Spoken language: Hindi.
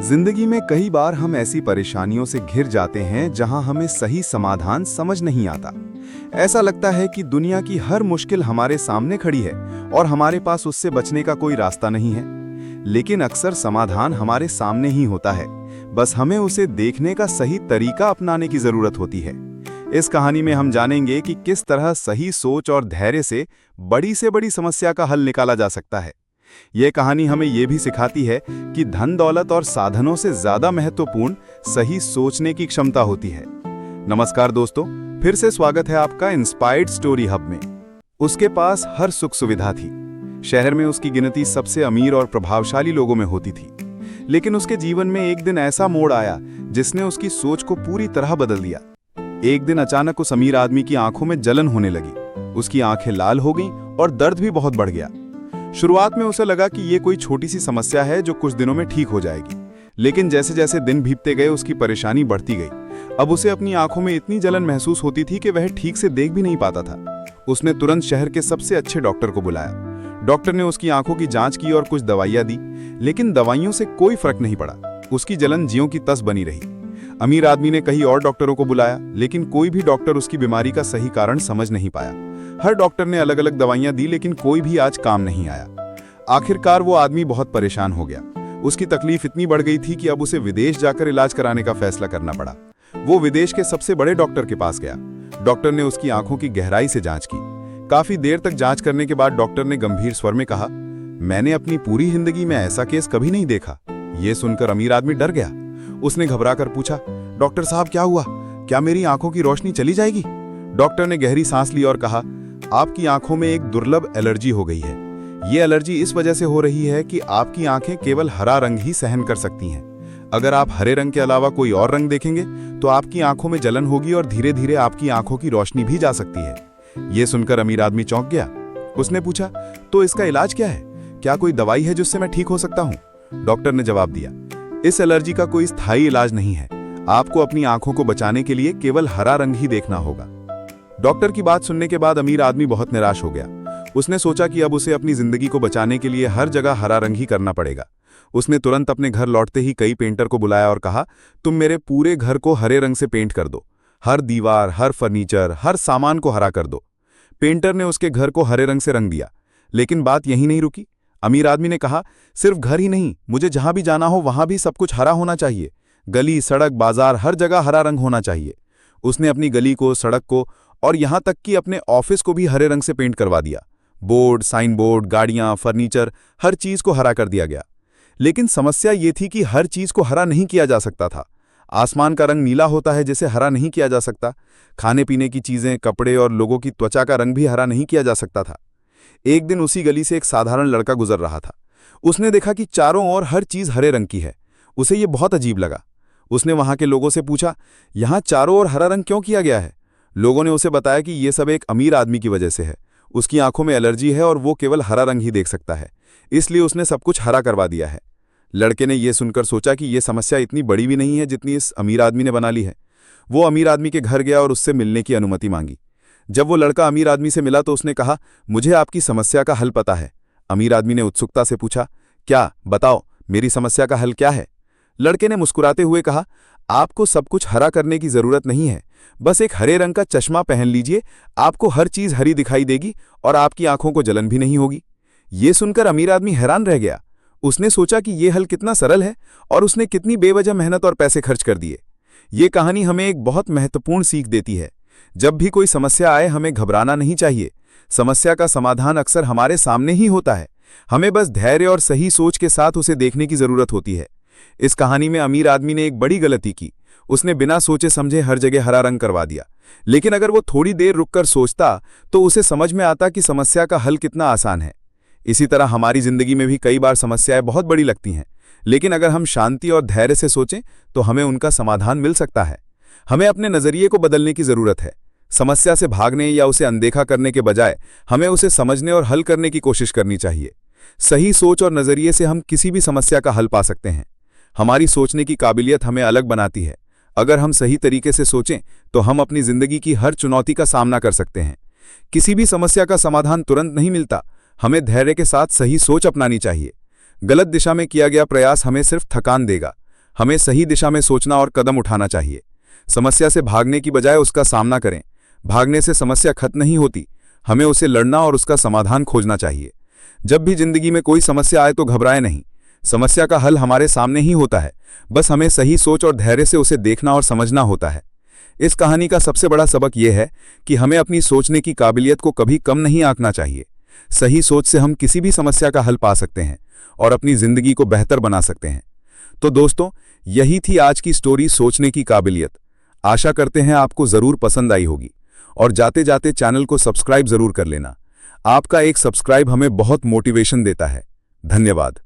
जिंदगी में कई बार हम ऐसी परेशानियों से घिर जाते हैं जहां हमें सही समाधान समझ नहीं आता। ऐसा लगता है कि दुनिया की हर मुश्किल हमारे सामने खड़ी है और हमारे पास उससे बचने का कोई रास्ता नहीं है। लेकिन अक्सर समाधान हमारे सामने ही होता है, बस हमें उसे देखने का सही तरीका अपनाने की जरूरत होती है। इस कहानी में हम जानेंगे कि किस तरह सही सोच और धैर्य से बड़ी समस्या का हल निकाला जा सकता है। यह कहानी हमें यह भी सिखाती है कि धन दौलत और साधनों से ज्यादा महत्वपूर्ण सही सोचने की क्षमता होती है। नमस्कार दोस्तों, फिर से स्वागत है आपका इंस्पायर्ड स्टोरी हब में। उसके पास हर सुख सुविधा थी। शहर में उसकी गिनती सबसे अमीर और प्रभावशाली लोगों में होती थी। लेकिन उसके जीवन में एक दिन ऐसा मोड़ आया जिसने उसकी सोच को पूरी तरह बदल दिया। एक दिन अचानक उस अमीर आदमी की आंखों में जलन होने लगी। उसकी आंखें लाल हो गईं और दर्द भी बहुत बढ़ गया। शुरुआत में उसे लगा कि ये कोई छोटी सी समस्या है जो कुछ दिनों में ठीक हो जाएगी। लेकिन जैसे जैसे दिन बीतते गए उसकी परेशानी बढ़ती गई। अब उसे अपनी आंखों में इतनी जलन महसूस होती थी कि वह ठीक से देख भी नहीं पाता था। उसने तुरंत शहर के सबसे अच्छे डॉक्टर को बुलाया। डॉक्टर ने उसकी आंखों की जांच की और कुछ दवाइयां दी, लेकिन दवाइयों से कोई फर्क नहीं पड़ा। उसकी जलन ज्यों की तस बनी रही। अमीर आदमी ने कई और डॉक्टरों को बुलाया, लेकिन कोई भी डॉक्टर उसकी बीमारी का सही कारण समझ नहीं पाया। हर डॉक्टर ने अलग अलग दवाइयां दी, लेकिन कोई भी आज काम नहीं आया। आखिरकार वो आदमी बहुत परेशान हो गया। उसकी तकलीफ इतनी बढ़ गई थी कि अब उसे विदेश जाकर इलाज कराने का फैसला करना पड़ा। वो विदेश के सबसे बड़े डॉक्टर के पास गया। डॉक्टर ने उसकी आंखों की गहराई से जांच की। काफी देर तक जांच करने के बाद डॉक्टर ने गंभीर स्वर में कहा, मैंने अपनी पूरी जिंदगी में ऐसा केस कभी नहीं देखा। ये सुनकर अमीर आदमी डर गया। उसने घबराकर पूछा, डॉक्टर साहब क्या हुआ? क्या मेरी आंखों की रोशनी चली जाएगी? डॉक्टर ने गहरी सांस ली और कहा, आपकी आंखों में एक दुर्लभ एलर्जी हो गई है। ये एलर्जी इस वजह से हो रही है कि आपकी आंखें केवल हरा रंग ही सहन कर सकती हैं। अगर आप हरे रंग के अलावा कोई और रंग देखेंगे तो आपकी आंखों में जलन होगी और धीरे धीरे आपकी आंखों की रोशनी भी जा सकती है। ये सुनकर अमीर आदमी चौंक गया। उसने पूछा, तो इसका इलाज क्या है? क्या कोई दवाई है जिससे मैं ठीक हो सकता हूँ? डॉक्टर ने जवाब दिया, इस एलर्जी का कोई स्थायी इलाज नहीं है। आपको अपनी आंखों को बचाने के लिए केवल हरा रंग ही देखना होगा। डॉक्टर की बात सुनने के बाद अमीर आदमी बहुत निराश हो गया। उसने सोचा कि अब उसे अपनी जिंदगी को बचाने के लिए हर जगह हरा रंग ही करना पड़ेगा। उसने तुरंत अपने घर लौटते ही कई पेंटर को बुलाया और कहा, तुम मेरे पूरे घर को हरे रंग से पेंट कर दो। हर दीवार, हर फर्नीचर, हर सामान को हरा कर दो। पेंटर ने उसके घर को हरे रंग से रंग दिया। लेकिन बात यहीं नहीं रुकी। अमीर आदमी ने कहा, सिर्फ घर ही नहीं, मुझे जहां भी जाना हो वहां भी सब कुछ हरा होना चाहिए। गली, सड़क, बाजार, हर जगह हरा रंग होना चाहिए। उसने अपनी गली को, सड़क को और यहां तक कि अपने ऑफिस को भी हरे रंग से पेंट करवा दिया। बोर्ड, साइन बोर्ड, गाड़ियां, फर्नीचर, हर चीज को हरा कर दिया गया। लेकिन समस्या ये थी कि हर चीज को हरा नहीं किया जा सकता था। आसमान का रंग नीला होता है, जिसे हरा नहीं किया जा सकता। खाने पीने की चीजें, कपड़े और लोगों की त्वचा का रंग भी हरा नहीं किया जा सकता था। एक दिन उसी गली से एक साधारण लड़का गुजर रहा था। उसने देखा कि चारों ओर हर चीज हरे रंग की है। उसे ये बहुत अजीब लगा। उसने वहां के लोगों से पूछा, यहां चारों ओर हरा रंग क्यों किया गया है? लोगों ने उसे बताया कि यह सब एक अमीर आदमी की वजह से है। उसकी आंखों में एलर्जी है और वो केवल हरा रंग ही देख सकता है, इसलिए उसने सब कुछ हरा करवा दिया है। लड़के ने यह सुनकर सोचा कि यह समस्या इतनी बड़ी भी नहीं है जितनी इस अमीर आदमी ने बना ली है। वो अमीर आदमी के घर गया और उससे मिलने की अनुमति मांगी। जब वो लड़का अमीर आदमी से मिला तो उसने कहा, मुझे आपकी समस्या का हल पता है। अमीर आदमी ने उत्सुकता से पूछा, क्या? बताओ, मेरी समस्या का हल क्या है? लड़के ने मुस्कुराते हुए कहा, आपको सब कुछ हरा करने की जरूरत नहीं है। बस एक हरे रंग का चश्मा पहन लीजिए, आपको हर चीज हरी दिखाई देगी और आपकी आंखों को जलन भी नहीं होगी। ये सुनकर अमीर आदमी हैरान रह गया। उसने सोचा कि यह हल कितना सरल है और उसने कितनी बेवजह मेहनत और पैसे खर्च कर दिए। ये कहानी हमें एक बहुत महत्वपूर्ण सीख देती है। जब भी कोई समस्या आए, हमें घबराना नहीं चाहिए। समस्या का समाधान अक्सर हमारे सामने ही होता है। हमें बस धैर्य और सही सोच के साथ उसे देखने की जरूरत होती है। इस कहानी में अमीर आदमी ने एक बड़ी गलती की। उसने बिना सोचे समझे हर जगह हरा रंग करवा दिया। लेकिन अगर वो थोड़ी देर रुककर सोचता तो उसे समझ में आता कि समस्या का हल कितना आसान है। इसी तरह हमारी जिंदगी में भी कई बार समस्याएं बहुत बड़ी लगती हैं, लेकिन अगर हम शांति और धैर्य से सोचें तो हमें उनका समाधान मिल सकता है। हमें अपने नजरिए को बदलने की जरूरत है। समस्या से भागने या उसे अनदेखा करने के बजाय हमें उसे समझने और हल करने की कोशिश करनी चाहिए। सही सोच और नजरिए से हम किसी भी समस्या का हल पा सकते हैं। हमारी सोचने की काबिलियत हमें अलग बनाती है। अगर हम सही तरीके से सोचें तो हम अपनी जिंदगी की हर चुनौती का सामना कर सकते हैं। किसी भी समस्या का समाधान तुरंत नहीं मिलता। हमें धैर्य के साथ सही सोच अपनानी चाहिए। गलत दिशा में किया गया प्रयास हमें सिर्फ थकान देगा। हमें सही दिशा में सोचना और कदम उठाना चाहिए। समस्या से भागने की बजाय उसका सामना करें। भागने से समस्या खत्म नहीं होती, हमें उसे लड़ना और उसका समाधान खोजना चाहिए। जब भी जिंदगी में कोई समस्या आए तो घबराएं नहीं। समस्या का हल हमारे सामने ही होता है, बस हमें सही सोच और धैर्य से उसे देखना और समझना होता है। इस कहानी का सबसे बड़ा सबक यह है कि हमें अपनी सोचने की काबिलियत को कभी कम नहीं आंकना चाहिए। सही सोच से हम किसी भी समस्या का हल पा सकते हैं और अपनी जिंदगी को बेहतर बना सकते हैं। तो दोस्तों, यही थी आज की स्टोरी, सोचने की काबिलियत। आशा करते हैं आपको जरूर पसंद आई होगी और जाते जाते चैनल को सब्सक्राइब जरूर कर लेना। आपका एक सब्सक्राइब हमें बहुत मोटिवेशन देता है। धन्यवाद।